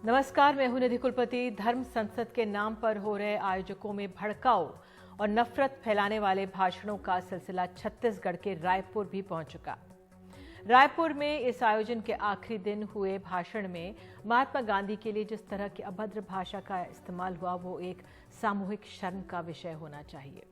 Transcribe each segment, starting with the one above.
नमस्कार, मैं हूं निधि कुलपति। धर्म संसद के नाम पर हो रहे आयोजकों में भड़काऊ और नफरत फैलाने वाले भाषणों का सिलसिला छत्तीसगढ़ के रायपुर भी पहुंच चुका। रायपुर में इस आयोजन के आखिरी दिन हुए भाषण में महात्मा गांधी के लिए जिस तरह की अभद्र भाषा का इस्तेमाल हुआ, वो एक सामूहिक शर्म का विषय होना चाहिए।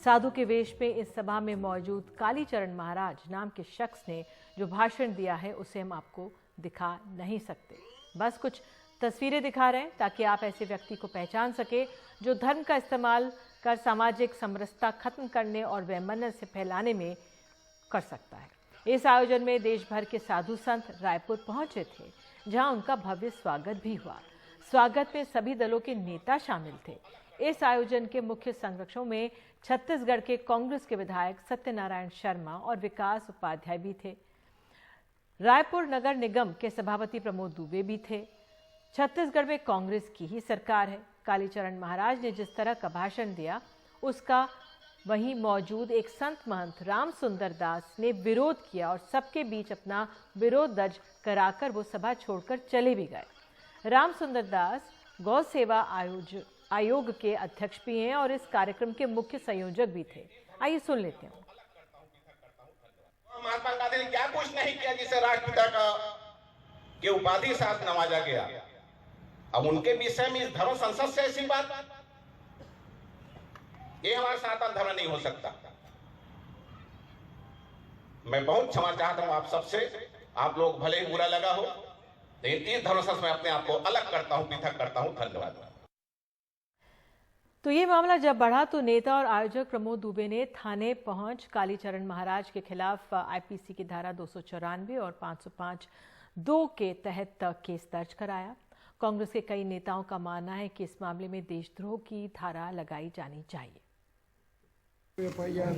साधु के वेश में इस सभा में मौजूद कालीचरण महाराज नाम के शख्स ने जो भाषण दिया है, उसे हम आपको दिखा नहीं सकते। बस कुछ तस्वीरें दिखा रहे हैं ताकि आप ऐसे व्यक्ति को पहचान सके जो धर्म का इस्तेमाल कर सामाजिक समरसता खत्म करने और वैमनस्य से फैलाने में कर सकता है। इस आयोजन में देश भर के साधु संत रायपुर पहुंचे थे, जहां उनका भव्य स्वागत भी हुआ। स्वागत में सभी दलों के नेता शामिल थे। इस आयोजन के मुख्य संरक्षकों में छत्तीसगढ़ के कांग्रेस के विधायक सत्यनारायण शर्मा और विकास उपाध्याय भी थे। रायपुर नगर निगम के सभापति प्रमोद दुबे भी थे। छत्तीसगढ़ में कांग्रेस की ही सरकार है। कालीचरण महाराज ने जिस तरह का भाषण दिया, उसका वहीं मौजूद एक संत महंत राम सुंदर दास ने विरोध किया और सबके बीच अपना विरोध दर्ज कराकर वो सभा छोड़कर चले भी गए। राम सुंदर दास गौ सेवा आयोग के अध्यक्ष भी हैं और इस कार्यक्रम के मुख्य संयोजक भी थे। आइए सुन लेते हैं। महात्मा गांधी ने क्या कुछ नहीं किया जिसे राष्ट्रपिता का के उपाधि साथ नवाजा गया। अब उनके विषय में इस धर्म संसद से ऐसी बात, ये हमारा सनातन धर्म नहीं हो सकता। मैं बहुत क्षमा चाहता हूं आप सबसे, आप लोग भले ही बुरा लगा हो, लेकिन इस धर्म संसद में अपने आप को अलग करता हूं, पृथक करता हूं। धन्यवाद। तो ये मामला जब बढ़ा तो नेता और आयोजक प्रमोद दुबे ने थाने पहुंच कालीचरण महाराज के खिलाफ आईपीसी की धारा 294 और 505(2) के तहत केस दर्ज कराया। कांग्रेस के कई नेताओं का मानना है कि इस मामले में देशद्रोह की धारा लगाई जानी चाहिए। एफआईआर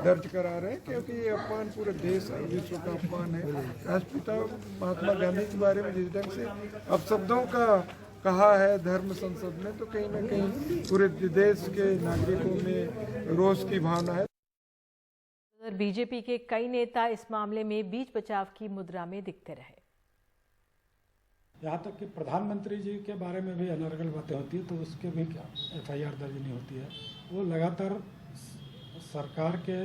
दर्ज करा रहे हैं क्योंकि ये अपमान पूरे देश और विश्व का अपमान है। राष्ट्रपिता महात्मा गांधी के बारे में जिस ढंग से अपशब्दों का कहा है धर्म संसद में, तो कहीं ना कहीं पूरे देश के नागरिकों में रोष की भावना है। बीजेपी के कई नेता इस मामले में बीच बचाव की मुद्रा में दिखते रहे। यहाँ तक कि प्रधानमंत्री जी के बारे में भी अनर्गल बातें होती है तो उसके भी एफआईआर दर्ज नहीं होती है। वो लगातार सरकार के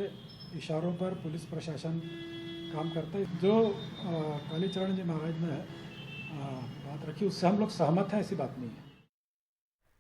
इशारों पर पुलिस प्रशासन काम करता है। जो कालीचरण जी महाराज ने बात रखी, उससे हम लोग सहमत हैं, ऐसी बात नहीं है।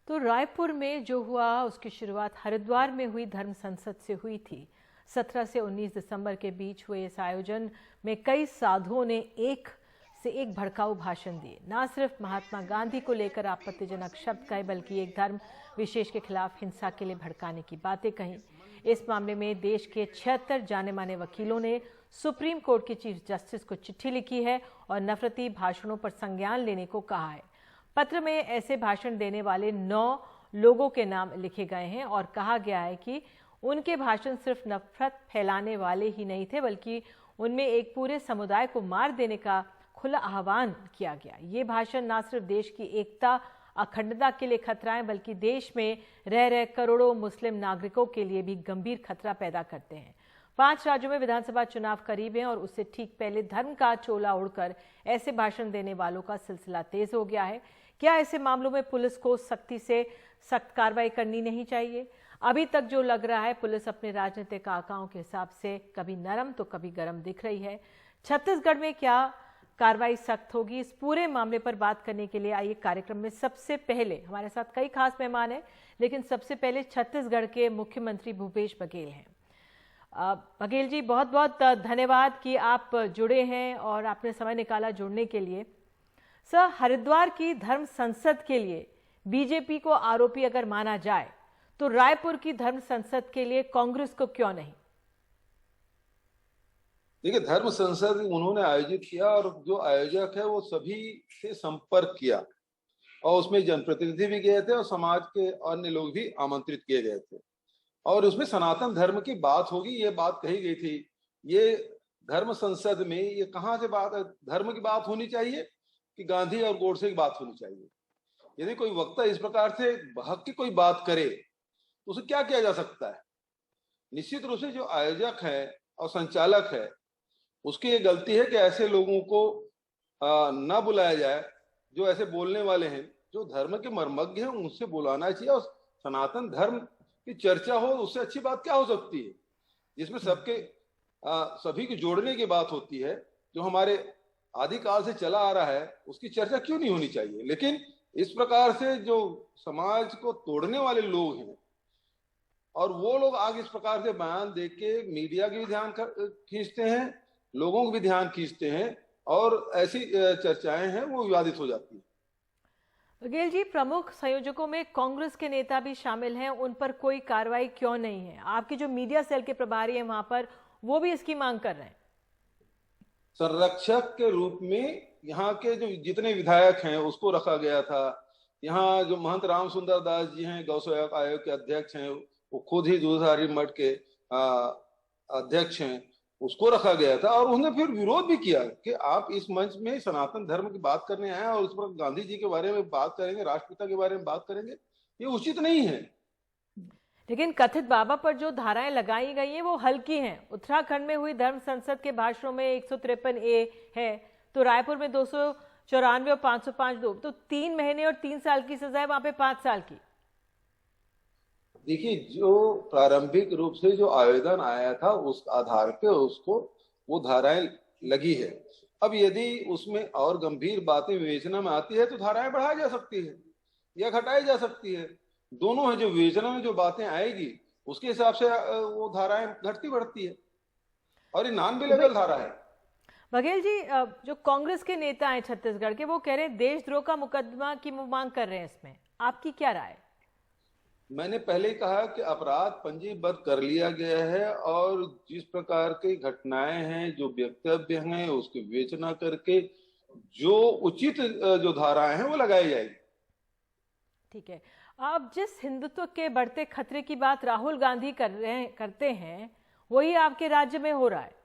तो रायपुर में जो हुआ उसकी शुरुआत हरिद्वार में हुई धर्म संसद से हुई थी। 17 से 19 दिसंबर के बीच हुए इस आयोजन में कई साधुओं ने एक से एक भड़काऊ भाषण दिए। न सिर्फ महात्मा गांधी को लेकर आपत्तिजनक शब्द कहे, बल्कि एक धर्म विशेष के खिलाफ हिंसा के लिए भड़काने की बातें कहीं। इस मामले में देश के 76 जाने माने वकीलों ने सुप्रीम कोर्ट के चीफ जस्टिस को चिट्ठी लिखी है और नफरती भाषणों पर संज्ञान लेने को कहा है। पत्र में ऐसे भाषण देने वाले 9 लोगों के नाम लिखे गए हैं और कहा गया है कि उनके भाषण सिर्फ नफरत फैलाने वाले ही नहीं थे, बल्कि उनमें एक पूरे समुदाय को मार देने का खुला आह्वान किया गया। ये भाषण न सिर्फ देश की एकता अखंडता के लिए खतरा है, बल्कि देश में रह रहे करोड़ों मुस्लिम नागरिकों के लिए भी गंभीर खतरा पैदा करते हैं। 5 राज्यों में विधानसभा चुनाव करीब हैं और उससे ठीक पहले धर्म का चोला उड़कर ऐसे भाषण देने वालों का सिलसिला तेज हो गया है। क्या ऐसे मामलों में पुलिस को सख्ती से सख्त कार्रवाई करनी नहीं चाहिए? अभी तक जो लग रहा है, पुलिस अपने राजनीतिक आकाओं के हिसाब से कभी नरम तो कभी गरम दिख रही है। छत्तीसगढ़ में क्या कार्रवाई सख्त होगी, इस पूरे मामले पर बात करने के लिए आइए कार्यक्रम में सबसे पहले हमारे साथ कई खास मेहमान हैं, लेकिन सबसे पहले छत्तीसगढ़ के मुख्यमंत्री भूपेश बघेल हैं। बघेल जी, बहुत बहुत धन्यवाद कि आप जुड़े हैं और आपने समय निकाला जुड़ने के लिए। सर, हरिद्वार की धर्म संसद के लिए बीजेपी को आरोपी अगर माना जाए तो रायपुर की धर्म संसद के लिए कांग्रेस को क्यों नहीं? देखिए, धर्म संसद उन्होंने आयोजित किया और जो आयोजक है वो सभी से संपर्क किया और उसमें जनप्रतिनिधि भी गए थे और समाज के अन्य लोग भी आमंत्रित किए गए थे और उसमें सनातन धर्म की बात होगी, ये बात कही गई थी। ये धर्म संसद में ये कहाँ से बात है? धर्म की बात होनी चाहिए कि गांधी और गोडसे की बात होनी चाहिए? यदि कोई वक्ता इस प्रकार से हक की कोई बात करे तो उसे क्या किया जा सकता है? निश्चित रूप से जो आयोजक है और संचालक है उसकी ये गलती है कि ऐसे लोगों को न बुलाया जाए जो ऐसे बोलने वाले हैं, जो धर्म के मर्मज्ञ हैं, उनसे बुलाना चाहिए। और सनातन धर्म की चर्चा हो, उससे अच्छी बात क्या हो सकती है, जिसमें सभी को जोड़ने की बात होती है, जो हमारे आदिकाल से चला आ रहा है, उसकी चर्चा क्यों नहीं होनी चाहिए। लेकिन इस प्रकार से जो समाज को तोड़ने वाले लोग हैं, और वो लोग आगे इस प्रकार से बयान दे के मीडिया की भी ध्यान खींचते हैं, लोगों को भी ध्यान खींचते हैं, और ऐसी चर्चाएं हैं वो विवादित हो जाती है। बघेल जी, प्रमुख संयोजकों में कांग्रेस के नेता भी शामिल हैं, उन पर कोई कार्रवाई क्यों नहीं है? आपकी जो मीडिया सेल के प्रभारी हैं वहां पर, वो भी इसकी मांग कर रहे हैं। संरक्षक के रूप में यहाँ के जो जितने विधायक हैं उसको रखा गया था। यहाँ जो महंत राम सुंदर दास जी हैं, गौ सेवक आयोग के अध्यक्ष हैं, वो खुद ही दूधारी मठ के अध्यक्ष हैं, उसको रखा गया था। और उन्होंने फिर विरोध भी किया कि आप इस मंच में सनातन धर्म की बात करने आए और उस पर गांधी जी के बारे में बात करेंगे, राष्ट्रपिता के बारे में बात करेंगे, ये उचित नहीं है। लेकिन कथित बाबा पर जो धाराएं लगाई गई हैं वो हल्की हैं। उत्तराखंड में हुई धर्म संसद के भाषणों में 153A है, तो रायपुर में 294 और 505 दो, तो 3 महीने और 3 साल की सजा है, वहां पे 5 साल की। देखिए, जो प्रारंभिक रूप से जो आवेदन आया था उस आधार पे उसको वो धाराएं लगी है। अब यदि उसमें और गंभीर बातें विवेचना में आती है तो धाराएं बढ़ाई जा सकती है या घटाई जा सकती है। दोनों है, जो विवेचना में जो बातें आएगी उसके हिसाब से वो धाराएं घटती बढ़ती है, और ये नॉन बिलेबल धारा है। बघेल जी, जो कांग्रेस के नेता हैं छत्तीसगढ़ के, वो कह रहे हैं देशद्रोह का मुकदमा की मांग कर रहे हैं, इसमें आपकी क्या राय? मैंने पहले ही कहा कि अपराध पंजीबद्ध कर लिया गया है, और जिस प्रकार की घटनाएं हैं, जो वक्तव्य हैं, उसकी विवेचना करके जो उचित जो धाराएं हैं वो लगाई जाएगी। ठीक है। अब जिस हिंदुत्व के बढ़ते खतरे की बात राहुल गांधी करते हैं, वही आपके राज्य में हो रहा है।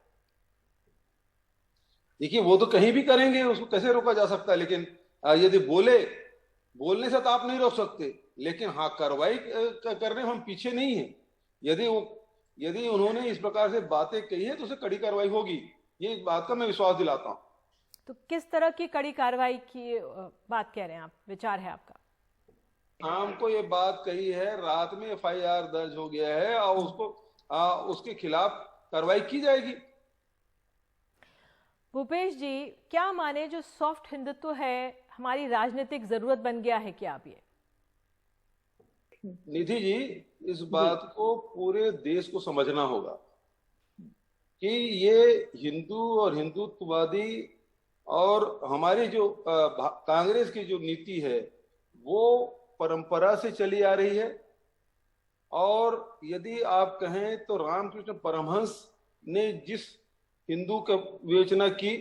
देखिए, वो तो कहीं भी करेंगे, उसको कैसे रोका जा सकता है। लेकिन यदि बोलने से तो आप नहीं रोक सकते, लेकिन हाँ, कार्रवाई करने हम पीछे नहीं है। यदि उन्होंने इस प्रकार से बातें कही है तो उसे कड़ी कार्रवाई होगी, ये इस बात का मैं विश्वास दिलाता हूँ। तो किस तरह की कड़ी कार्रवाई की बात कह रहे हैं आप, विचार है आपका? शाम को ये बात कही है, रात में FIR दर्ज हो गया है, और उसके खिलाफ कार्रवाई की जाएगी। भूपेश जी, क्या माने, जो सॉफ्ट हिंदुत्व है हमारी राजनीतिक जरूरत बन गया है क्या अब ये? निधि जी, इस बात को पूरे देश को समझना होगा कि ये हिंदू और हिंदुत्ववादी और हमारी जो कांग्रेस की जो नीति है वो परंपरा से चली आ रही है। और यदि आप कहें तो रामकृष्ण परमहंस ने जिस हिंदू का विवेचना की,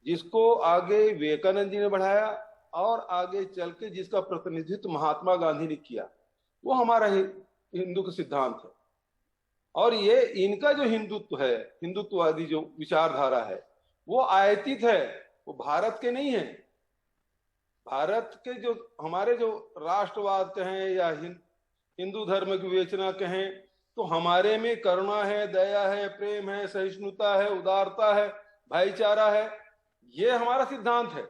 जिसको आगे विवेकानंद जी ने बढ़ाया, और आगे चल के जिसका प्रतिनिधित्व महात्मा गांधी ने किया, वो हमारा हिंदू का सिद्धांत है। और ये इनका जो हिंदुत्व है, हिंदुत्ववादी जो विचारधारा है, वो आयातित है, वो भारत के नहीं है। भारत के जो हमारे जो राष्ट्रवाद कहें या हिंदू धर्म की विवेचना कहें, तो हमारे में करुणा है, दया है, प्रेम है, सहिष्णुता है, उदारता है, भाईचारा है। ये हमारा सिद्धांत है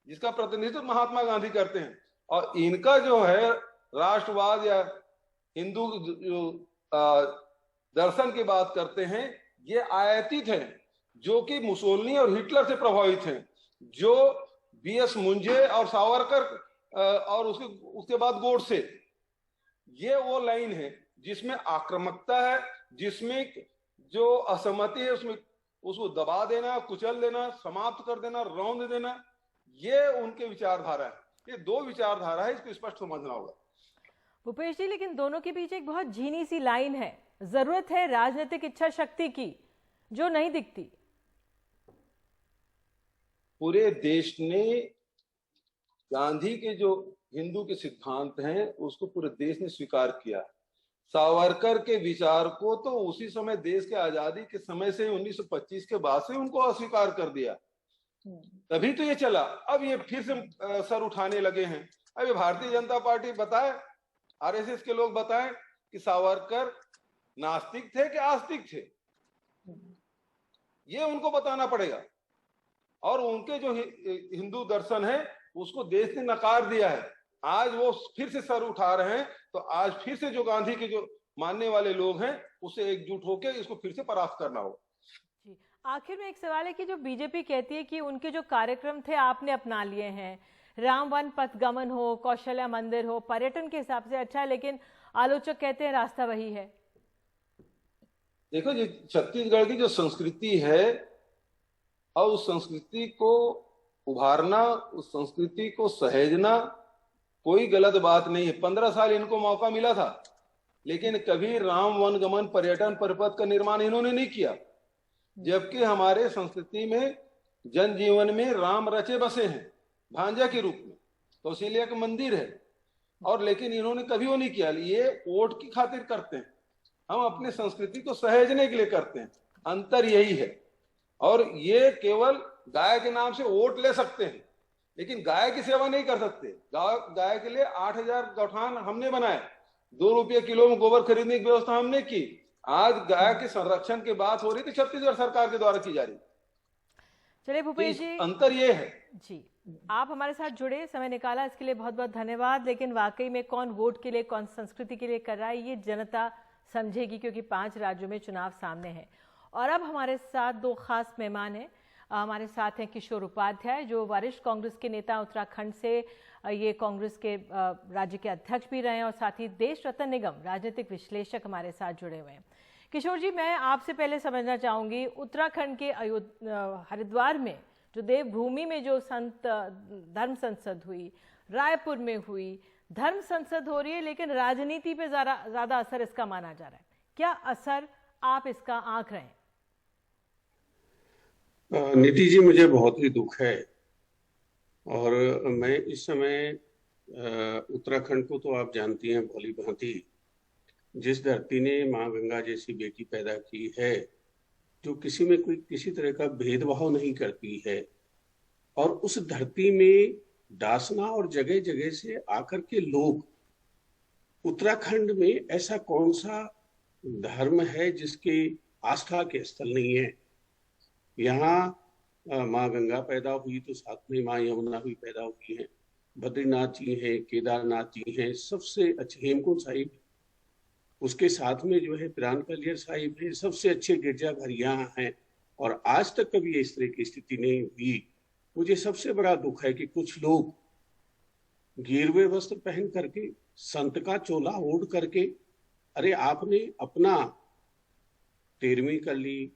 जिसका प्रतिनिधित्व महात्मा गांधी करते हैं। और इनका जो है राष्ट्रवाद या हिंदू जो दर्शन की बात करते हैं, ये आयातित है, जो कि मुसोलिनी और हिटलर से प्रभावित हैं, जो BS मुंजे और सावरकर और उसके बाद गोडसे, ये वो लाइन है जिसमें आक्रामकता है, जिसमें जो असहमति है उसमें उसको दबा देना, कुचल देना, समाप्त कर देना, रौंद देना, ये उनके विचारधारा है। ये दो विचारधारा है, इसको स्पष्ट समझना होगा। भूपेश जी, लेकिन दोनों के बीच एक बहुत झीनी सी लाइन है। जरूरत है राजनीतिक इच्छा शक्ति की, जो नहीं दिखती। पूरे देश ने गांधी के जो हिंदू के सिद्धांत हैं उसको पूरे देश ने स्वीकार किया। सावरकर के विचार को तो उसी समय देश के आजादी के समय से 1925 के बाद से उनको अस्वीकार कर दिया, तभी तो ये चला। अब ये फिर से सर उठाने लगे हैं। अब ये भारतीय जनता पार्टी बताए, RSS के लोग बताएं कि सावरकर नास्तिक थे कि आस्तिक थे, ये उनको बताना पड़ेगा। और उनके जो हिंदू दर्शन है उसको देश ने नकार दिया है। आज वो फिर से सर उठा रहे हैं, तो आज फिर से जो गांधी के जो मानने वाले लोग हैं उससे एकजुट होकर इसको फिर से परास्त करना होगा। जी, आखिर में एक सवाल है कि जो बीजेपी कहती है कि उनके जो कार्यक्रम थे आपने अपना लिए हैं, राम वन पथ गमन हो, कौशल्या मंदिर हो, पर्यटन के हिसाब से अच्छा है, लेकिन आलोचक कहते हैं रास्ता वही है। देखो जी, छत्तीसगढ़ की जो संस्कृति है और उस संस्कृति को उभारना, उस संस्कृति को सहेजना कोई गलत बात नहीं है। 15 साल इनको मौका मिला था, लेकिन कभी राम वन गमन पर्यटन परिपथ का निर्माण इन्होंने नहीं किया, जबकि हमारे संस्कृति में जनजीवन में राम रचे बसे हैं भांजा के रूप में, कौशल्या का मंदिर है, और लेकिन इन्होंने कभी वो नहीं किया। ये वोट की खातिर करते हैं, हम अपने संस्कृति को सहेजने के लिए करते हैं, अंतर यही है। और ये केवल गाय के नाम से वोट ले सकते हैं, लेकिन गाय की सेवा नहीं कर सकते। गाय के लिए 8000 गौठान हमने बनाए, 2 रुपये किलो में गोबर खरीदने की व्यवस्था हमने की। आज गाय के संरक्षण की बात हो रही थी, छत्तीसगढ़ सरकार के द्वारा की जा रही। चलिए भूपेश जी, अंतर ये है जी, आप हमारे साथ जुड़े, समय निकाला, इसके लिए बहुत बहुत धन्यवाद। लेकिन वाकई में कौन वोट के लिए, कौन संस्कृति के लिए कर रहा है, ये जनता समझेगी, क्योंकि 5 राज्यों में चुनाव सामने है। और अब हमारे साथ 2 खास मेहमान हैं। हमारे साथ हैं किशोर उपाध्याय, जो वरिष्ठ कांग्रेस के नेता उत्तराखंड से, ये कांग्रेस के राज्य के अध्यक्ष भी रहे हैं, और साथ ही देश रतन निगम, राजनीतिक विश्लेषक हमारे साथ जुड़े हुए हैं। किशोर जी, मैं आपसे पहले समझना चाहूंगी, उत्तराखंड के हरिद्वार में जो देवभूमि में जो धर्म संसद हुई, रायपुर में हुई, धर्म संसद हो रही है, लेकिन राजनीति पे ज्यादा असर इसका माना जा रहा है। क्या असर आप इसका आंक रहे हैं? नीति जी, मुझे बहुत ही दुख है, और मैं इस समय उत्तराखंड को तो आप जानती हैं भली भांति, जिस धरती ने माँ गंगा जैसी बेटी पैदा की है, जो किसी में कोई किसी तरह का भेदभाव नहीं करती है, और उस धरती में डासना और जगह जगह से आकर के लोग, उत्तराखंड में ऐसा कौन सा धर्म है जिसके आस्था के स्थल नहीं है? यहाँ माँ गंगा पैदा हुई तो साथ में माँ यमुना भी पैदा हुई है, बद्रीनाथ जी हैं, केदारनाथ जी हैं, सबसे अच्छे हेमकुंड साहिब, उसके साथ में जो है पिरानकलियर साहिब है, सबसे अच्छे गिरजाघर यहाँ हैं, और आज तक कभी इस तरह की स्थिति नहीं हुई। मुझे सबसे बड़ा दुख है कि कुछ लोग गिरवे वस्त्र पहन करके, संत का चोला ओढ़ करके, अरे आपने अपना 13वीं कर ली,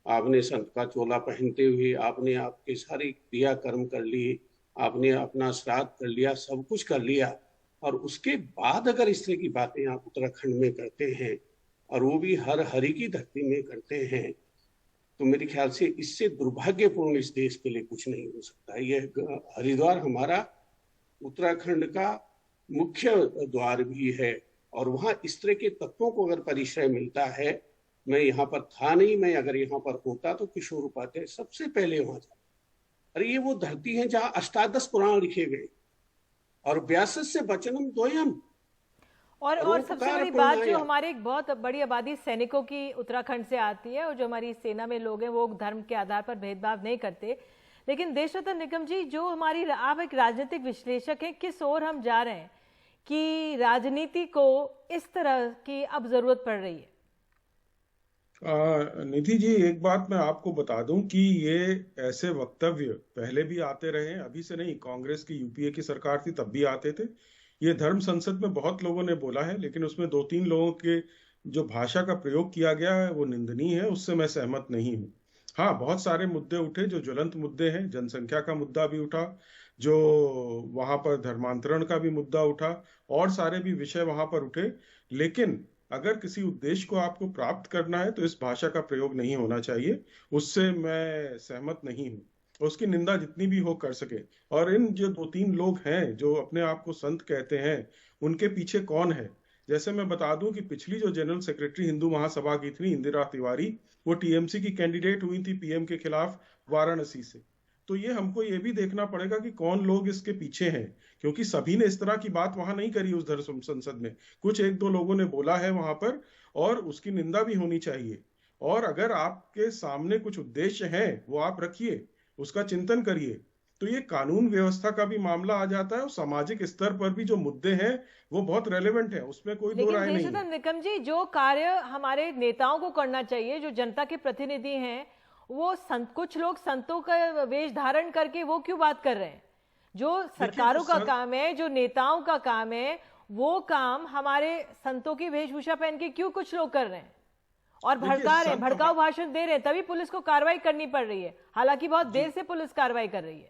आपने संत का चोला पहनते हुए आपने आपके सारे क्रिया कर्म कर लिए, आपने अपना श्राद्ध कर लिया, सब कुछ कर लिया, और उसके बाद अगर इस तरह की बातें आप उत्तराखंड में करते हैं, और वो भी हर हरि की धरती में करते हैं, तो मेरे ख्याल से इससे दुर्भाग्यपूर्ण इस देश के लिए कुछ नहीं हो सकता। यह हरिद्वार हमारा उत्तराखंड का मुख्य द्वार भी है, और वहां इस तरह के तत्वों को अगर परिचय मिलता है, मैं यहाँ पर था नहीं, मैं अगर यहाँ पर होता तो किशोर उपाध्याय सबसे पहले वहां जाता। अरे ये वो धरती है जहाँ 18 पुराण लिखे गए, और 82 वचनम द्वयम, और सबसे बड़ी बात, जो हमारे एक बहुत बड़ी आबादी सैनिकों की उत्तराखंड से आती है, और जो हमारी सेना में लोग हैं वो धर्म के आधार पर भेदभाव नहीं करते। लेकिन देश रतन निगम जी, जो हमारी, आप एक राजनीतिक विश्लेषक हैं, किस ओर हम जा रहे हैं कि राजनीति को इस तरह की अब जरूरत पड़ रही है? निधि जी, एक बात मैं आपको बता दूं कि ये ऐसे वक्तव्य पहले भी आते रहे हैं, अभी से नहीं। कांग्रेस की यूपीए की सरकार थी तब भी आते थे। ये धर्म संसद में बहुत लोगों ने बोला है, लेकिन उसमें 2-3 लोगों के जो भाषा का प्रयोग किया गया है वो निंदनीय है, उससे मैं सहमत नहीं हूँ। हाँ, बहुत सारे मुद्दे उठे जो ज्वलंत मुद्दे हैं, जनसंख्या का मुद्दा भी उठा, जो वहां पर धर्मांतरण का भी मुद्दा उठा, और सारे भी विषय वहां पर उठे। लेकिन अगर किसी उद्देश्य को आपको प्राप्त करना है तो इस भाषा का प्रयोग नहीं होना चाहिए, उससे मैं सहमत नहीं हूँ। उसकी निंदा जितनी भी हो कर सके। और इन जो 2-3 लोग हैं जो अपने आप को संत कहते हैं, उनके पीछे कौन है? जैसे मैं बता दूं कि पिछली जो जनरल सेक्रेटरी हिंदू महासभा की थी, इंदिरा तिवारी, वो टीएमसी की कैंडिडेट हुई थी पीएम के खिलाफ वाराणसी से। तो ये हमको ये भी देखना पड़ेगा कि कौन लोग इसके पीछे हैं, क्योंकि सभी ने इस तरह की बात वहां नहीं करी उस धर्म संसद में। कुछ 1-2 लोगों ने बोला है वहां पर, और उसकी निंदा भी होनी चाहिए। और अगर आपके सामने कुछ उद्देश्य हैं, वो आप रखिए, उसका चिंतन करिए। तो ये कानून व्यवस्था का भी मामला आ जाता है और सामाजिक स्तर पर भी जो मुद्दे हैं वो बहुत रेलेवेंट है, उसमें कोई दो राय नहीं है। लेकिन निकम जी, जो कार्य हमारे नेताओं को करना चाहिए, जो जनता के प्रतिनिधि हैं, वो कुछ लोग संतों का वेश धारण करके वो क्यों बात कर रहे हैं? जो सरकारों का काम है, जो नेताओं का काम है, वो काम हमारे संतों की वेशभूषा पहन के क्यों कुछ लोग कर रहे हैं और भड़का रहे हैं, भड़काऊ भाषण दे रहे हैं, तभी पुलिस को कार्रवाई करनी पड़ रही है। हालांकि बहुत देर से पुलिस कार्रवाई कर रही है।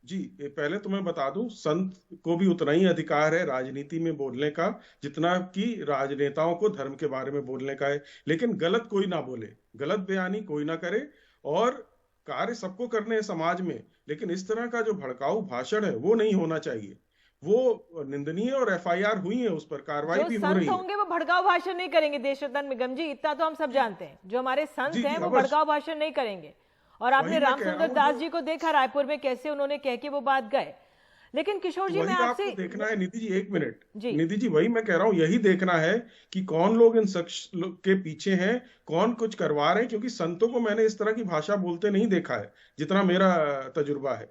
जी, पहले तो मैं बता दूं, संत को भी उतना ही अधिकार है राजनीति में बोलने का जितना कि राजनेताओं को धर्म के बारे में बोलने का है, लेकिन गलत कोई ना बोले, गलत बयानी कोई ना करे, और कार्य सबको करने हैं समाज में, लेकिन इस तरह का जो भड़काऊ भाषण है वो नहीं होना चाहिए। वो निंदनीय और एफआईआर हुई है, उस पर कार्रवाई भी हो रही है। होंगे वो भड़काऊ भाषण नहीं करेंगे देशरत्न निगम जी, इतना तो हम सब जानते हैं। जो हमारे संत हैं वो भड़काऊ भाषण नहीं करेंगे। और आपने रामचंद्र दास जी को देखा रायपुर में, कैसे उन्होंने कह के वो बात गए। लेकिन किशोर जी, मैं आपसे देखना है निधि जी, एक मिनट निधि जी, वही मैं कह रहा हूँ, यही देखना है कि कौन लोग इन शख्स के पीछे हैं, कौन कुछ करवा रहे हैं, क्योंकि संतों को मैंने इस तरह की भाषा बोलते नहीं देखा है जितना मेरा तजुर्बा है।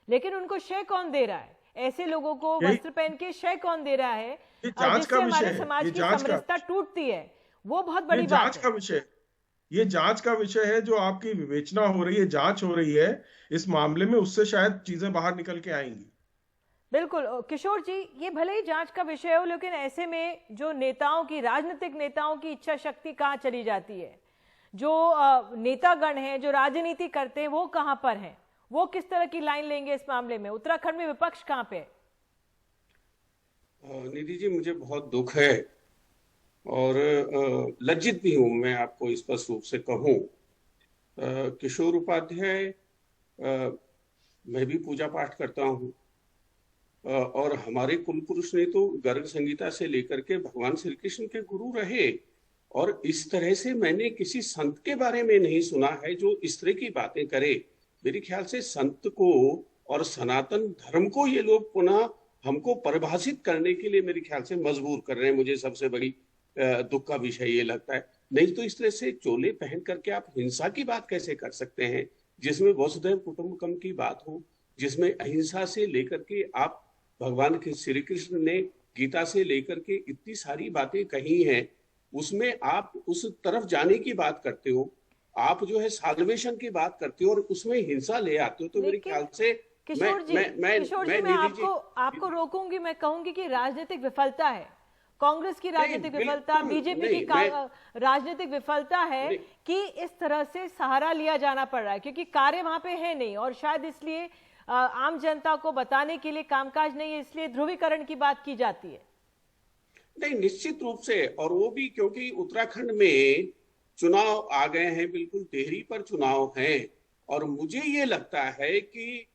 लेकिन उनको शय कौन दे रहा है? ऐसे लोगों को वस्त्र पहन के शय कौन दे रहा है? जिससे हमारे समाज की समरसता टूटती है, वो बहुत बड़ी बात है। ये जांच का विषय है, जो आपकी विवेचना हो रही है, जांच हो रही है इस मामले में, उससे शायद चीजें बाहर निकल के आएंगी। बिल्कुल किशोर जी, ये भले ही जांच का विषय हो, लेकिन ऐसे में जो नेताओं की, राजनीतिक नेताओं की इच्छा शक्ति कहाँ चली जाती है? जो नेतागण हैं, जो राजनीति करते हैं, वो कहाँ पर हैं? वो किस तरह की लाइन लेंगे इस मामले में? उत्तराखंड में विपक्ष कहाँ पे? निधि जी, मुझे बहुत दुख है और लज्जित भी हूं, मैं आपको स्पष्ट रूप से कहूं। किशोर उपाध्याय, मैं भी पूजा पाठ करता हूं, और हमारे कुल पुरुष ने तो गर्ग संगीता से लेकर के भगवान श्री कृष्ण के गुरु रहे, और इस तरह से मैंने किसी संत के बारे में नहीं सुना है जो इस तरह की बातें करे। मेरे ख्याल से संत को और सनातन धर्म को ये लोग पुनः हमको परिभाषित करने के लिए मेरे ख्याल से मजबूर कर रहे हैं। मुझे सबसे बड़ी दुख का विषय ये लगता है। नहीं तो इस तरह से चोले पहन करके आप हिंसा की बात कैसे कर सकते हैं, जिसमें वसुधैव कुटुंबकम की बात हो, जिसमें अहिंसा से लेकर के आप भगवान के श्री कृष्ण ने गीता से लेकर के इतनी सारी बातें कही हैं, उसमें आप उस तरफ जाने की बात करते हो, आप जो है साल्वेशन की बात करते हो और उसमें हिंसा ले आते हो। तो मेरे ख्याल से किशोर जी, मैं आपको रोकूंगी, मैं कहूंगी कि राजनीतिक विफलता है, कांग्रेस की राजनीतिक विफलता, बीजेपी की राजनीतिक विफलता है कि इस तरह से सहारा लिया जाना पड़ रहा है, क्योंकि कार्य वहां पे है नहीं, और शायद इसलिए आम जनता को बताने के लिए कामकाज नहीं है, इसलिए ध्रुवीकरण की बात की जाती है। नहीं, निश्चित रूप से, और वो भी क्योंकि उत्तराखंड में चुनाव आ गए हैं, बिल्कुल टिहरी पर चुनाव हैं, और मुझे ये लगता है कि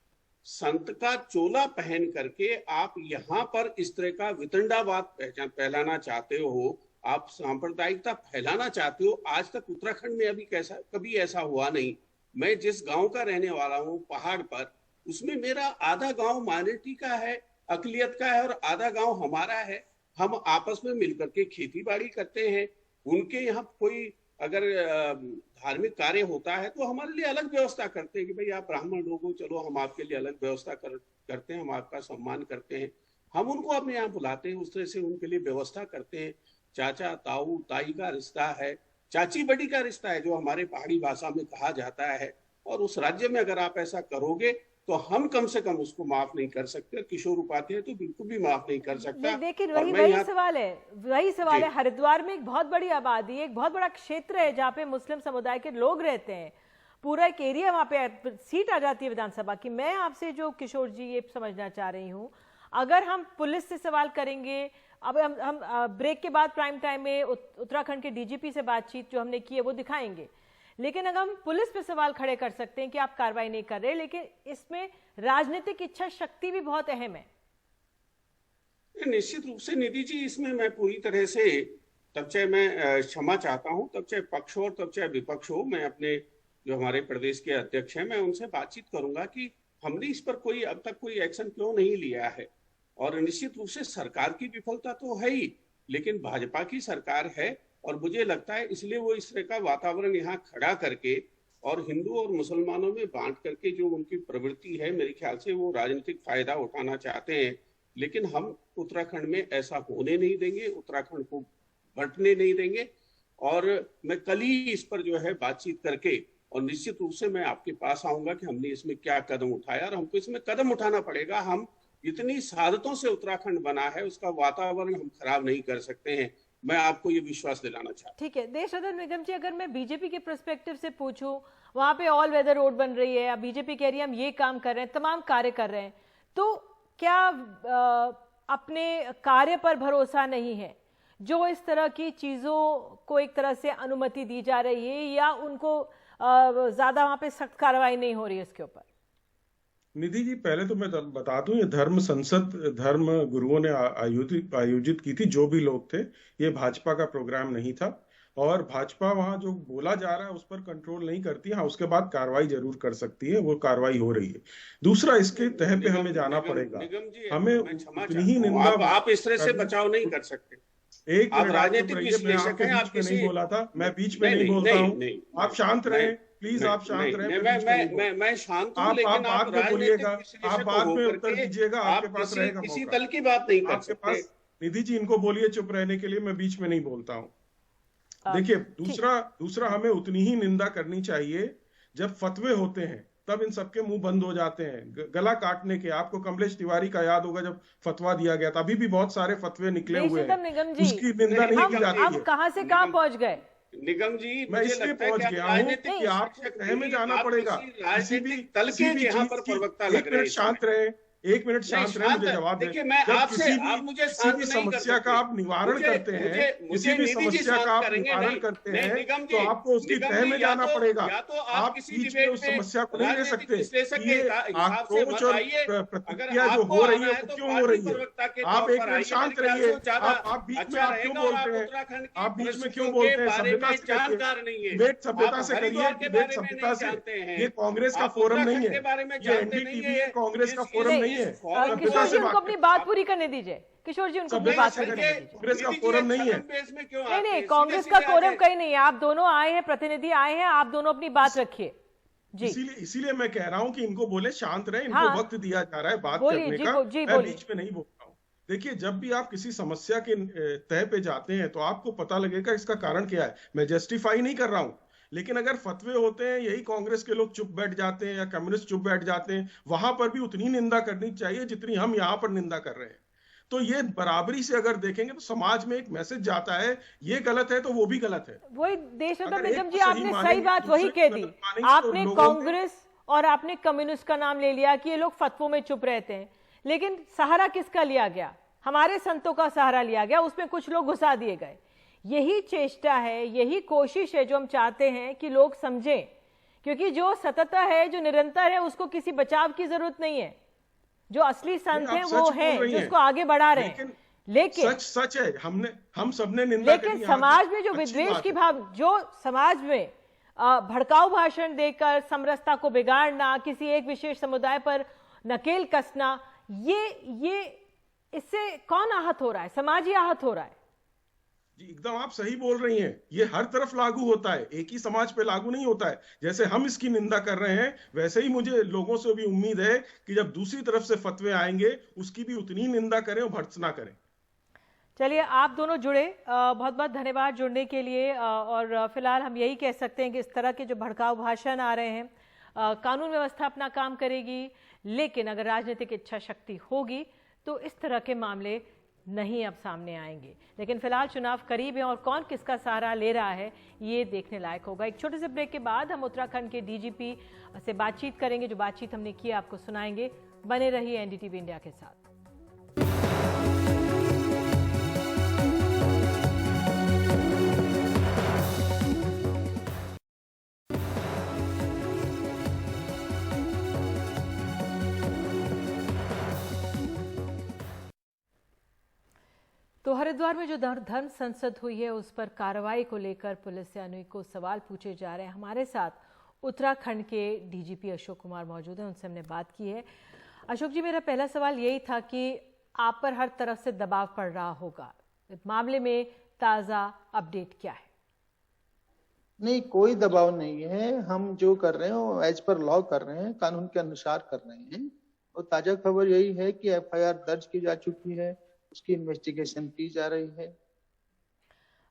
संत का चोला पहन करके आप यहाँ पर इस तरह का वितंडावाद फैलाना चाहते हो, आप सांप्रदायिकता फैलाना चाहते हो। आज तक उत्तराखंड में कभी ऐसा हुआ नहीं। मैं जिस गांव का रहने वाला हूँ पहाड़ पर, उसमें मेरा आधा गांव माइनॉरिटी का है, अकलियत का है, और आधा गांव हमारा है। हम आपस में मिलकर के खेती बाड़ी करते हैं। उनके यहाँ कोई अगर धार्मिक कार्य होता है तो हमारे लिए अलग व्यवस्था करते हैं कि भाई आप ब्राह्मण लोग हो, चलो हम आपके लिए अलग व्यवस्था करते हैं, हम आपका सम्मान करते हैं। हम उनको अपने यहाँ बुलाते हैं, उस तरह से उनके लिए व्यवस्था करते हैं। चाचा ताऊ ताई का रिश्ता है, चाची बड़ी का रिश्ता है, जो हमारे पहाड़ी भाषा में कहा जाता है। और उस राज्य में अगर आप ऐसा करोगे तो हम कम से कम उसको माफ नहीं कर सकते। किशोर उपाध्याय तो बिल्कुल भी माफ नहीं कर सकता। लेकिन वही सवाल है, हरिद्वार में एक बहुत बड़ी आबादी, एक बहुत बड़ा क्षेत्र है जहाँ पे मुस्लिम समुदाय के लोग रहते हैं, पूरा एक एरिया वहाँ पे सीट आ जाती है विधानसभा की। मैं आपसे जो किशोर जी ये समझना चाह रही हूँ, अगर हम पुलिस से सवाल करेंगे, अब हम ब्रेक के बाद प्राइम टाइम में उत्तराखंड के डीजीपी से बातचीत जो हमने की है वो दिखाएंगे, लेकिन अगर हम पुलिस पे सवाल खड़े कर सकते हैं कि आप कार्रवाई नहीं कर रहे, लेकिन इसमें राजनीतिक इच्छा शक्ति भी बहुत अहम है। निश्चित रूप से निधि जी, इसमें मैं पूरी तरह से, तब चाहे मैं क्षमा चाहता हूं, तब चाहे पक्ष हो और तब चाहे विपक्ष हो, मैं अपने जो हमारे प्रदेश के अध्यक्ष हैं, मैं उनसे बातचीत करूंगा कि हमने इस पर कोई अब तक कोई एक्शन क्यों नहीं लिया है। और निश्चित रूप से सरकार की विफलता तो है ही, लेकिन भाजपा की सरकार है, और मुझे लगता है इसलिए वो इस तरह का वातावरण यहाँ खड़ा करके और हिंदू और मुसलमानों में बांट करके जो उनकी प्रवृत्ति है, मेरे ख्याल से वो राजनीतिक फायदा उठाना चाहते हैं। लेकिन हम उत्तराखंड में ऐसा होने नहीं देंगे, उत्तराखंड को बंटने नहीं देंगे। और मैं कल ही इस पर जो है बातचीत करके और निश्चित रूप से मैं आपके पास आऊंगा कि हमने इसमें क्या कदम उठाया, और हमको इसमें कदम उठाना पड़ेगा। हम इतनी सादतों से उत्तराखंड बना है, उसका वातावरण हम खराब नहीं कर सकते हैं। मैं आपको ये विश्वास दिलाना चाहता हूँ। ठीक है, देशरतन निगम जी, अगर मैं बीजेपी के पर्सपेक्टिव से पूछूं, वहां पे ऑल वेदर रोड बन रही है, अब बीजेपी कह रही है हम ये काम कर रहे हैं, तमाम कार्य कर रहे हैं, तो क्या अपने कार्य पर भरोसा नहीं है? जो इस तरह की चीजों को एक तरह से अनुमति दी जा रही है, या उनको ज्यादा वहां पे सख्त कार्रवाई नहीं हो रही है इसके ऊपर? निधि जी, पहले तो मैं बता दूं, ये धर्म संसद धर्म गुरुओं ने आयोजित की थी। जो भी लोग थे, ये भाजपा का प्रोग्राम नहीं था, और भाजपा वहां जो बोला जा रहा है उस पर कंट्रोल नहीं करती है। हाँ, उसके बाद कार्रवाई जरूर कर सकती है, वो कार्रवाई हो रही है। दूसरा, इसके तह पे हमें जाना पड़ेगा, हमें उतनी ही निंदा। आप इस तरह से बचाव नहीं कर सकते। एक आप मिनट, राजनीतिक विश्लेषक हैं, आप नहीं बोला था, मैं बीच में नहीं बोलता हूँ। आप शांत रहे प्लीज, आप शांत रहे। मैं शांत हूं, आप बाद में बोलिएगा, आप बाद में उत्तर दीजिएगा, आपके पास रहेगा किसी मौका। दल की बात नहीं कर आपके सकते। पास, निधि जी इनको बोलिए चुप रहने के लिए, मैं बीच में नहीं बोलता हूँ। देखिए, दूसरा हमें उतनी ही निंदा करनी चाहिए जब फतवे होते हैं, तब इन सबके मुंह बंद हो जाते हैं गला काटने के। आपको कमलेश तिवारी का याद होगा, जब फतवा दिया गया था, अभी भी बहुत सारे फतवे निकले हुए हैं, उसकी निंदा नहीं की जाती है। आप कहां से कहां पहुंच गए निगम जी? मैं इसलिए पहुंच गया हूँ कि आपको तह में जाना पड़ेगा। किसी भी यहाँ पर प्रवक्ता लग रहे हैं। शांत रहे, एक मिनट शांत रहे, मुझे जवाब देखिए, मैं आपसे, आप मुझे किसी भी समस्या का आप निवारण करते हैं, किसी भी समस्या का आप निवारण करते हैं, तो आपको उसकी तह में जाना पड़ेगा। आप बीच में उस समस्या को नहीं ले सकते। ये आक्रोश और प्रतिक्रिया जो हो रही है वो क्यों हो रही है? आप एक मिनट शांत रहिए। आप बीच में आप क्यों बोलते हैं? आप बीच में क्यों बोलते हैं? सभ्यता से करिए, डिबेट सभ्यता से करिए, डिबेट सभ्यता से। ये कांग्रेस का फोरम नहीं है, ये एनडीटीवी कांग्रेस का फोरम नहीं है। किशोर जी, उनको अपनी बात पूरी करने दीजिए। किशोर जी, उनको अपनी बात पूरी करने दीजिए। कांग्रेस का फोरम नहीं है। नहीं, कांग्रेस का फोरम कहीं नहीं है। आप दोनों आए हैं, प्रतिनिधि आए हैं, आप दोनों अपनी बात रखिए जी। इसीलिए मैं कह रहा हूं कि इनको बोले शांत रहे, इनको वक्त दिया जा रहा है बात करने का। मैं बीच में नहीं बोल रहा हूं। देखिए, जब भी आप किसी समस्या के तह पे जाते हैं तो आपको पता लगेगा इसका कारण क्या है। मैं जस्टिफाई नहीं कर रहा हूं, लेकिन अगर फतवे होते हैं, यही कांग्रेस के लोग चुप बैठ जाते हैं या कम्युनिस्ट चुप बैठ जाते हैं, वहां पर भी उतनी निंदा करनी चाहिए जितनी हम यहां पर निंदा कर रहे हैं। तो ये बराबरी से अगर देखेंगे तो समाज में एक मैसेज जाता है, ये गलत है तो वो भी गलत है। वही देशरतन निगम जी, आपने सही बात वही कह दी। आपने कांग्रेस और आपने कम्युनिस्ट का नाम ले लिया कि ये लोग फतवों में चुप रहते हैं, लेकिन सहारा किसका लिया गया? हमारे संतों का सहारा लिया गया, उसमें कुछ लोग घुसा दिए गए। यही चेष्टा है, यही कोशिश है जो हम चाहते हैं कि लोग समझें, क्योंकि जो सतता है, जो निरंतर है, उसको किसी बचाव की जरूरत नहीं है। जो असली संत हैं वो हैं जो उसको आगे बढ़ा रहे हैं। लेकिन सच है, हम सबने निंदा करी। लेकिन समाज में जो विद्वेष की भाव, जो समाज में भड़काऊ भाषण देकर समरसता को बिगाड़ना, किसी एक विशेष समुदाय पर नकेल कसना, ये इससे कौन आहत हो रहा है? समाज ही आहत हो रहा है। जी, एकदम आप सही बोल रही हैं। ये हर तरफ लागू होता है, एक ही समाज पे लागू नहीं होता है। जैसे हम इसकी निंदा कर रहे हैं, वैसे ही मुझे लोगों से भी उम्मीद है कि जब दूसरी तरफ से फतवे आएंगे, उसकी भी उतनी निंदा करें और भर्त्सना करें। चलिए, आप दोनों जुड़े, बहुत बहुत धन्यवाद जुड़ने के लिए। और फिलहाल हम यही कह सकते हैं कि इस तरह के जो भड़काऊ भाषण आ रहे हैं, कानून व्यवस्था अपना काम करेगी, लेकिन अगर राजनीतिक इच्छा शक्ति होगी तो इस तरह के मामले नहीं अब सामने आएंगे। लेकिन फिलहाल चुनाव करीब है और कौन किसका सहारा ले रहा है ये देखने लायक होगा। एक छोटे से ब्रेक के बाद हम उत्तराखंड के डीजीपी से बातचीत करेंगे। जो बातचीत हमने की आपको सुनाएंगे। बने रहिए एनडीटीवी इंडिया के साथ। तो हरिद्वार में जो धर्म संसद हुई है उस पर कार्रवाई को लेकर पुलिस से अनेकों सवाल पूछे जा रहे हैं। हमारे साथ उत्तराखंड के डीजीपी अशोक कुमार मौजूद हैं, उनसे हमने बात की है। अशोक जी, मेरा पहला सवाल यही था कि आप पर हर तरफ से दबाव पड़ रहा होगा, इस मामले में ताज़ा अपडेट क्या है? नहीं, कोई दबाव नहीं है। हम जो कर रहे हैं वो एज पर लॉ कर रहे हैं, कानून के अनुसार कर रहे हैं। और ताजा खबर यही है कि एफआईआर दर्ज की जा चुकी है, उसकी इन्वेस्टिगेशन की जा रही है।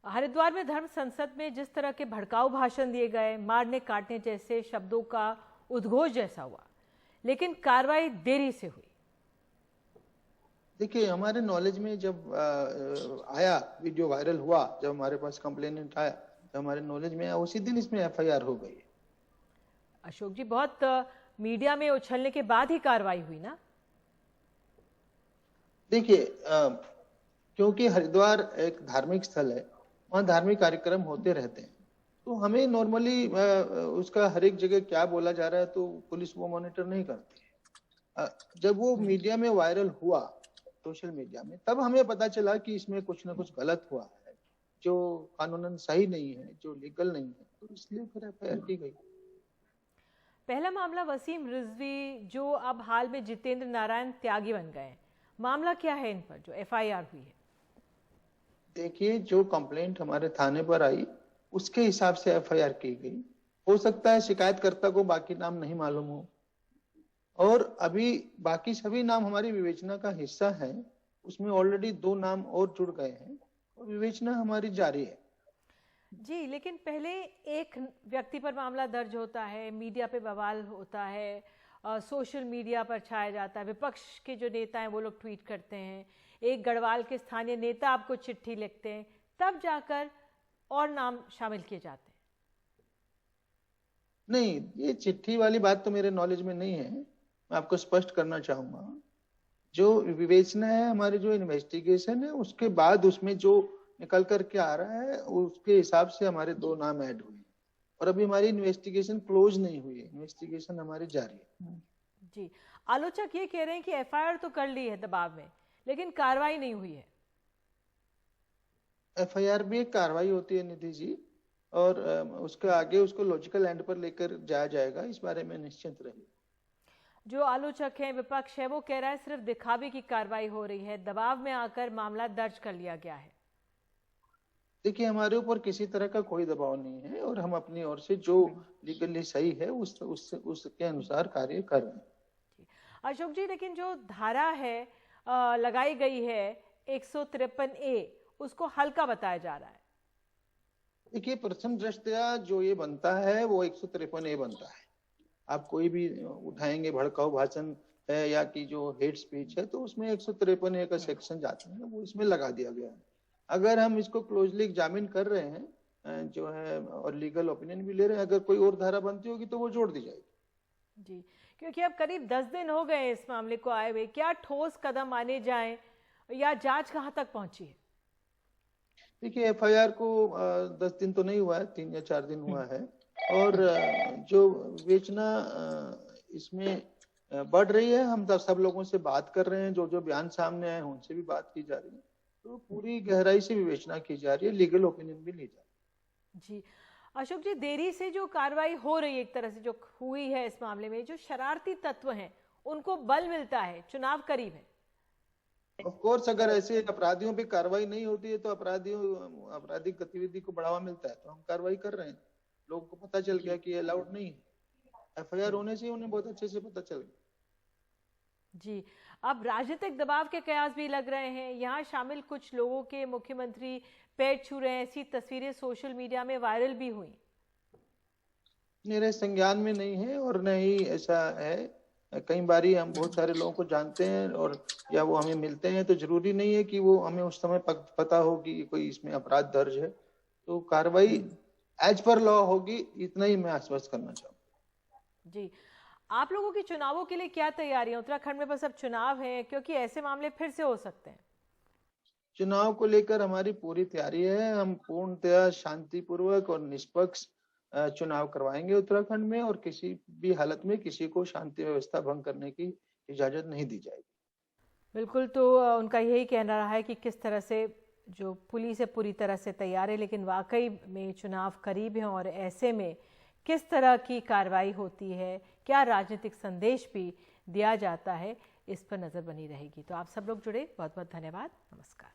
हरिद्वार में धर्म संसद में जिस तरह के भड़काऊ भाषण दिए गए, मारने काटने जैसे शब्दों का उद्घोष जैसा हुआ, लेकिन कार्रवाई देरी से हुई। देखिए, हमारे नॉलेज में जब आया, वीडियो वायरल हुआ, जब हमारे पास कंप्लेनेंट आया, जब हमारे नॉलेज में आया, उसी दिन इसमें एफआईआर हो गई। अशोक जी, बहुत मीडिया में उछलने के बाद ही कार्रवाई हुई ना? देखिए, क्योंकि हरिद्वार एक धार्मिक स्थल है, वहाँ धार्मिक कार्यक्रम होते रहते हैं, तो हमें नॉर्मली उसका हर एक जगह क्या बोला जा रहा है तो पुलिस वो मॉनिटर नहीं करती है। जब वो मीडिया में वायरल हुआ, सोशल मीडिया में, तब हमें पता चला कि इसमें कुछ ना कुछ गलत हुआ है, जो कानूनन सही नहीं है, जो लीगल नहीं है, तो इसलिए फिर एफआईआर की गई। पहला मामला वसीम रिजवी, जो अब हाल में जितेंद्र नारायण त्यागी बन गए, मामला क्या है इन पर जो एफआईआर हुई है? देखिए, जो कंप्लेंट हमारे थाने पर आई उसके हिसाब से एफआईआर की गई। हो सकता है शिकायतकर्ता को बाकी नाम नहीं मालूम हो, और अभी बाकी सभी नाम हमारी विवेचना का हिस्सा है। उसमें ऑलरेडी 2 नाम और जुड़ गए हैं और विवेचना हमारी जारी है। जी, लेकिन पहले एक व्यक्ति पर मामला दर्ज होता है, मीडिया पे बवाल होता है, सोशल मीडिया पर छाया जाता है, विपक्ष के जो नेता हैं वो लोग ट्वीट करते हैं, एक गढ़वाल के स्थानीय नेता आपको चिट्ठी लिखते हैं, तब जाकर और नाम शामिल किए जाते हैं। नहीं, ये चिट्ठी वाली बात तो मेरे नॉलेज में नहीं है। मैं आपको स्पष्ट करना चाहूंगा, जो विवेचना है, हमारी जो इन्वेस्टिगेशन है, उसके बाद उसमें जो निकल करके आ रहा है उसके हिसाब से हमारे 2 नाम ऐड हुए, और अभी हमारी इन्वेस्टिगेशन क्लोज नहीं हुई है, इन्वेस्टिगेशन हमारी जारी है। जी, आलोचक ये कह रहे हैं कि एफआईआर तो कर ली है दबाव में, लेकिन कार्रवाई नहीं हुई है। एफआईआर भी एक कार्रवाई होती है निधि जी, और उसके आगे उसको लॉजिकल एंड पर लेकर जाया जाएगा, इस बारे में निश्चिंत रहिए। जो आलोचक है, विपक्ष है, वो कह रहा है सिर्फ दिखावे की कार्रवाई हो रही है, दबाव में आकर मामला दर्ज कर लिया गया है। देखिए, हमारे ऊपर किसी तरह का कोई दबाव नहीं है, और हम अपनी ओर से जो लीगली सही है उसके अनुसार कार्य कर रहे हैं। अशोक जी, लेकिन जो धारा है लगाई गई है 153A, उसको हल्का बताया जा रहा है। देखिए, प्रथम दृष्टया जो ये बनता है वो 153A बनता है। आप कोई भी उठाएंगे, भड़काऊ भाषण है या कि जो हेट स्पीच है, तो उसमें 153A का सेक्शन जाता है, वो इसमें लगा दिया गया है। अगर हम इसको क्लोजली एग्जामिन कर रहे हैं जो है, और लीगल ओपिनियन भी ले रहे हैं, अगर कोई और धारा बनती होगी तो वो जोड़ दी जाएगी। जी, क्योंकि अब करीब 10 दिन हो गए इस मामले को आए हुए, क्या ठोस कदम माने जाएं या जांच कहां तक पहुंची है? देखिए, एफआईआर को 10 दिन तो नहीं हुआ है, 3 या 4 दिन हुआ है, और जो विवेचना इसमें बढ़ रही है। हम सब लोगों से बात कर रहे हैं, जो जो बयान सामने आए उनसे भी बात की जा रही है, तो पूरी गहराई से विवेचना की जा रही है, लीगल ओपिनियन भी ली जा रही है। जी, अशोक जी, देरी से जो कार्रवाई हो रही है, एक तरह से जो हुई है इस मामले में, जो शरारती तत्व हैं उनको बल मिलता है, चुनाव करीब है। ऑफ कोर्स, अगर ऐसे अपराधियों पे कार्रवाई नहीं होती है तो आपराधिक गतिविधि को बढ़ावा मिलता है, तो हम कार्रवाई कर रहे हैं। लोगों को पता चल गया कि ये अलाउड नहीं है, एफआईआर होने से उन्हें बहुत अच्छे से पता चल गया। जी, अब राजनीतिक दबाव के कयास भी लग रहे हैं। यहाँ शामिल कुछ लोगों के मुख्यमंत्री पैर छू रहे हैं, ऐसी तस्वीरें सोशल मीडिया में वायरल भी हुई। मेरे संज्ञान में नहीं है, और न ही ऐसा है। कई बारी हम बहुत सारे लोगों को जानते हैं, और या वो हमें मिलते हैं, तो जरूरी नहीं है कि वो हमें उस समय पता हो कि कोई इसमें अपराध दर्ज है। तो कार्रवाई एज पर लॉ होगी, इतना ही मैं आश्वस्त करना चाहूँगा। जी, आप लोगों की चुनावों के लिए क्या तैयारी है? उत्तराखंड में बस अब चुनाव है, क्योंकि ऐसे मामले फिर से हो सकते हैं। चुनाव को लेकर हमारी पूरी तैयारी है। हम पूर्णतया शांतिपूर्वक और निष्पक्ष चुनाव करवाएंगे उत्तराखंड में, और किसी भी हालत में किसी को शांति व्यवस्था भंग करने की इजाजत नहीं दी जाएगी। बिल्कुल, तो उनका यही कहना रहा है कि किस तरह से जो पुलिस है पूरी तरह से तैयार है, लेकिन वाकई में चुनाव करीब है, और ऐसे में किस तरह की कार्रवाई होती है, क्या राजनीतिक संदेश भी दिया जाता है, इस पर नजर बनी रहेगी। तो आप सब लोग जुड़े, बहुत बहुत धन्यवाद, नमस्कार।